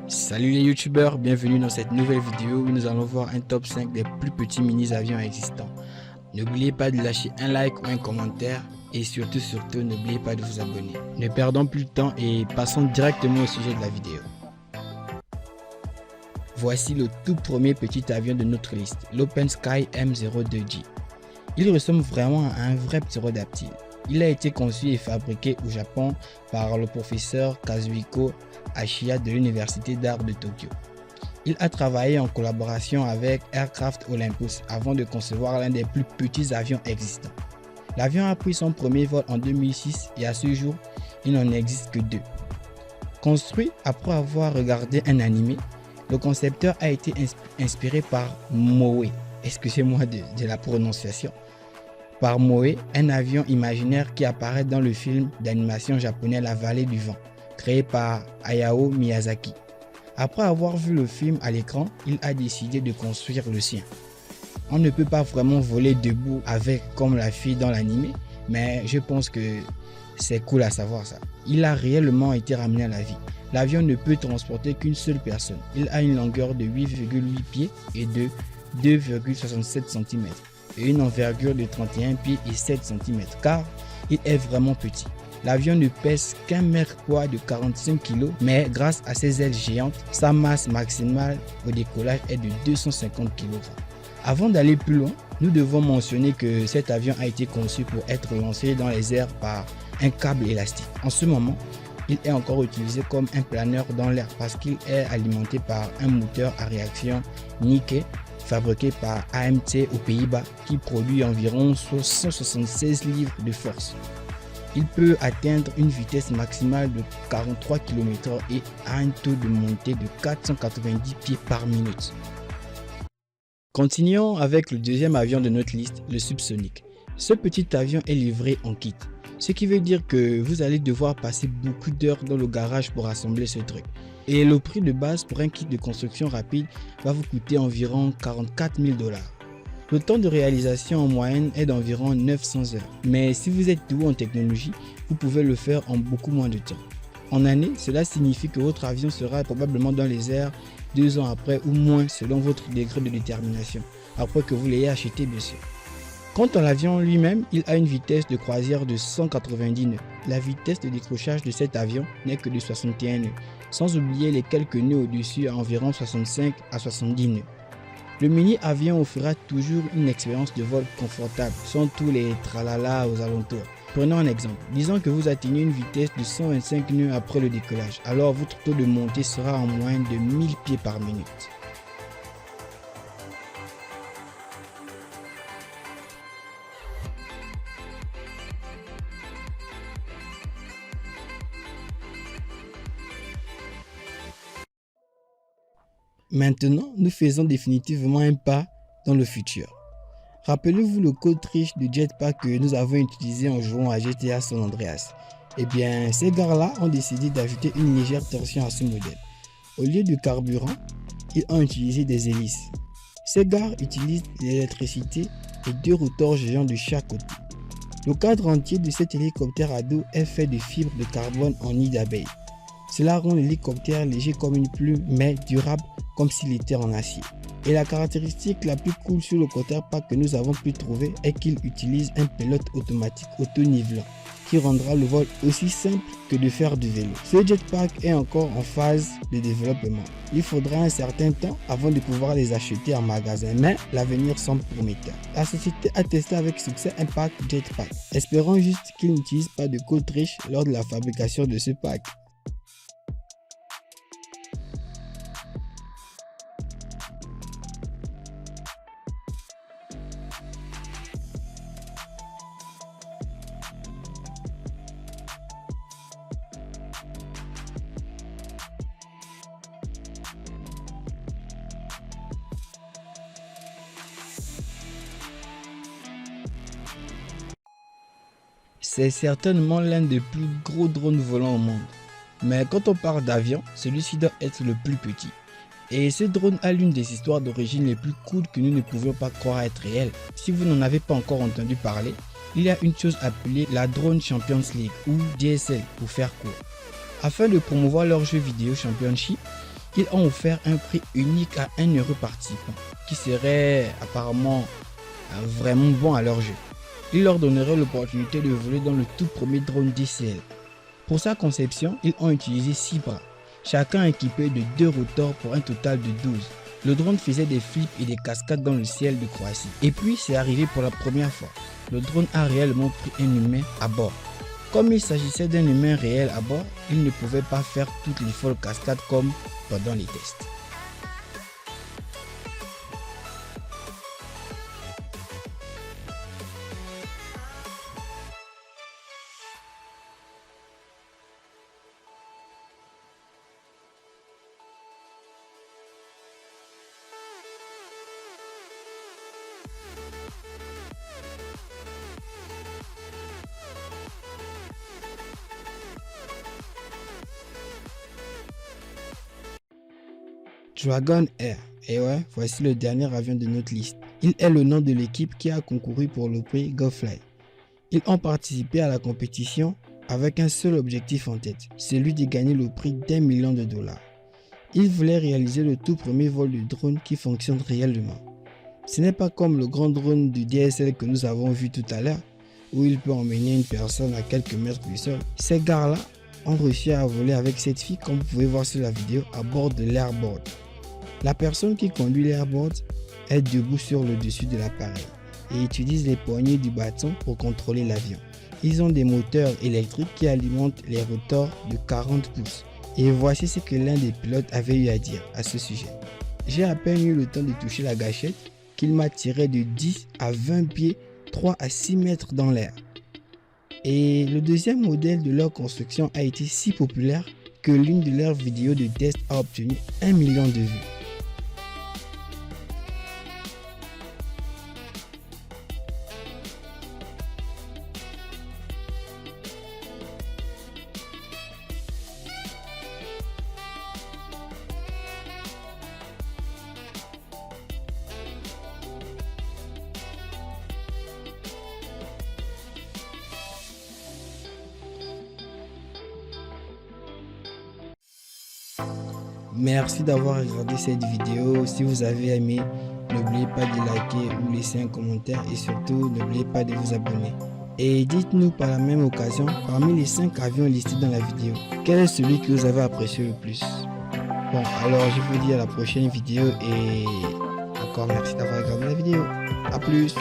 Salut les youtubeurs, bienvenue dans cette nouvelle vidéo où nous allons voir un top 5 des plus petits mini-avions existants. N'oubliez pas de lâcher un like ou un commentaire et surtout n'oubliez pas de vous abonner. Ne perdons plus de temps et passons directement au sujet de la vidéo. Voici le tout premier petit avion de notre liste, l'Open Sky M02J. Il ressemble vraiment à un vrai ptérodactyle. Il a été conçu et fabriqué au Japon par le professeur Kazuhiko Ashiya de l'Université d'Art de Tokyo. Il a travaillé en collaboration avec Aircraft Olympus avant de concevoir l'un des plus petits avions existants. L'avion a pris son premier vol en 2006 et à ce jour, il n'en existe que deux. Construit après avoir regardé un animé, le concepteur a été inspiré par Moe, excusez-moi de la prononciation, par Moe, un avion imaginaire qui apparaît dans le film d'animation japonais La Vallée du Vent, créé par Hayao Miyazaki. Après avoir vu le film à l'écran, il a décidé de construire le sien. On ne peut pas vraiment voler debout avec comme la fille dans l'animé, mais je pense que c'est cool à savoir ça. Il a réellement été ramené à la vie. L'avion ne peut transporter qu'une seule personne. Il a une longueur de 8,8 pieds et de 2,67 cm et une envergure de 31 pieds et 7 cm car il est vraiment petit. L'avion ne pèse qu'un mètre poids de 45 kg, mais grâce à ses ailes géantes, sa masse maximale au décollage est de 250 kg. Avant d'aller plus loin, nous devons mentionner que cet avion a été conçu pour être lancé dans les airs par un câble élastique. En ce moment, il est encore utilisé comme un planeur dans l'air parce qu'il est alimenté par un moteur à réaction Nike fabriqué par AMT aux Pays-Bas qui produit environ 176 livres de force. Il peut atteindre une vitesse maximale de 43 km/h et a un taux de montée de 490 pieds par minute. Continuons avec le deuxième avion de notre liste, le Subsonic. Ce petit avion est livré en kit, ce qui veut dire que vous allez devoir passer beaucoup d'heures dans le garage pour assembler ce truc. Et le prix de base pour un kit de construction rapide va vous coûter environ 44 000 $. Le temps de réalisation en moyenne est d'environ 900 heures. Mais si vous êtes doué en technologie, vous pouvez le faire en beaucoup moins de temps. En année, cela signifie que votre avion sera probablement dans les airs 2 ans après ou moins selon votre degré de détermination, après que vous l'ayez acheté bien sûr. Quant à l'avion lui-même, il a une vitesse de croisière de 190 nœuds. La vitesse de décrochage de cet avion n'est que de 61 nœuds, sans oublier les quelques nœuds au-dessus à environ 65 à 70 nœuds. Le mini-avion offrira toujours une expérience de vol confortable, sans tous les tralala aux alentours. Prenons un exemple. Disons que vous atteignez une vitesse de 125 nœuds après le décollage, alors votre taux de montée sera en moyenne de 1000 pieds par minute. Maintenant, nous faisons définitivement un pas dans le futur. Rappelez-vous le code triche de jetpack que nous avons utilisé en jouant à GTA San Andreas. Eh bien, ces gars-là ont décidé d'ajouter une légère torsion à ce modèle. Au lieu de carburant, ils ont utilisé des hélices. Ces gars utilisent l'électricité et 2 rotors géants de chaque côté. Le cadre entier de cet hélicoptère à dos est fait de fibres de carbone en nid d'abeille. Cela rend l'hélicoptère léger comme une plume mais durable comme s'il était en acier. Et la caractéristique la plus cool sur le quarterback que nous avons pu trouver est qu'il utilise un pilote automatique auto-nivelant qui rendra le vol aussi simple que de faire du vélo. Ce jetpack est encore en phase de développement. Il faudra un certain temps avant de pouvoir les acheter en magasin, mais l'avenir semble prometteur. La société a testé avec succès un pack jetpack. Espérons juste qu'il n'utilise pas de code triche lors de la fabrication de ce pack. C'est certainement l'un des plus gros drones volants au monde. Mais quand on parle d'avion, celui-ci doit être le plus petit. Et ce drone a l'une des histoires d'origine les plus cool que nous ne pouvions pas croire être réelle. Si vous n'en avez pas encore entendu parler, il y a une chose appelée la Drone Champions League ou DSL pour faire court. Afin de promouvoir leur jeu vidéo Championship, Ils ont offert un prix unique à 1 euro participant, qui serait apparemment vraiment bon à leur jeu. Ils leur donneraient l'opportunité de voler dans le tout premier drone DCL. Pour sa conception, ils ont utilisé 6 bras, chacun équipé de 2 rotors pour un total de 12. Le drone faisait des flips et des cascades dans le ciel de Croatie. Et puis c'est arrivé pour la première fois. Le drone a réellement pris un humain à bord. Comme il s'agissait d'un humain réel à bord, il ne pouvait pas faire toutes les folles cascades comme pendant les tests. Dragon Air. Et ouais, voici le dernier avion de notre liste. Il est le nom de l'équipe qui a concouru pour le prix GoFly. Ils ont participé à la compétition avec un seul objectif en tête, celui de gagner le prix d'1 million de dollars. Ils voulaient réaliser le tout premier vol de drone qui fonctionne réellement. Ce n'est pas comme le grand drone du DSL que nous avons vu tout à l'heure, où il peut emmener une personne à quelques mètres du sol. Ces gars-là ont réussi à voler avec cette fille, comme vous pouvez voir sur la vidéo, à bord de l'airboard. La personne qui conduit l'airboard est debout sur le dessus de l'appareil et utilise les poignées du bâton pour contrôler l'avion. Ils ont des moteurs électriques qui alimentent les rotors de 40 pouces. Et voici ce que l'un des pilotes avait eu à dire à ce sujet. J'ai à peine eu le temps de toucher la gâchette qu'il m'a tiré de 10 à 20 pieds, 3 à 6 mètres dans l'air. Et le deuxième modèle de leur construction a été si populaire que l'une de leurs vidéos de test a obtenu 1 million de vues. Merci d'avoir regardé cette vidéo. Si vous avez aimé, n'oubliez pas de liker ou laisser un commentaire et surtout n'oubliez pas de vous abonner. Et dites-nous par la même occasion, parmi les 5 avions listés dans la vidéo, quel est celui que vous avez apprécié le plus? Bon, alors je vous dis à la prochaine vidéo et encore merci d'avoir regardé la vidéo. A plus.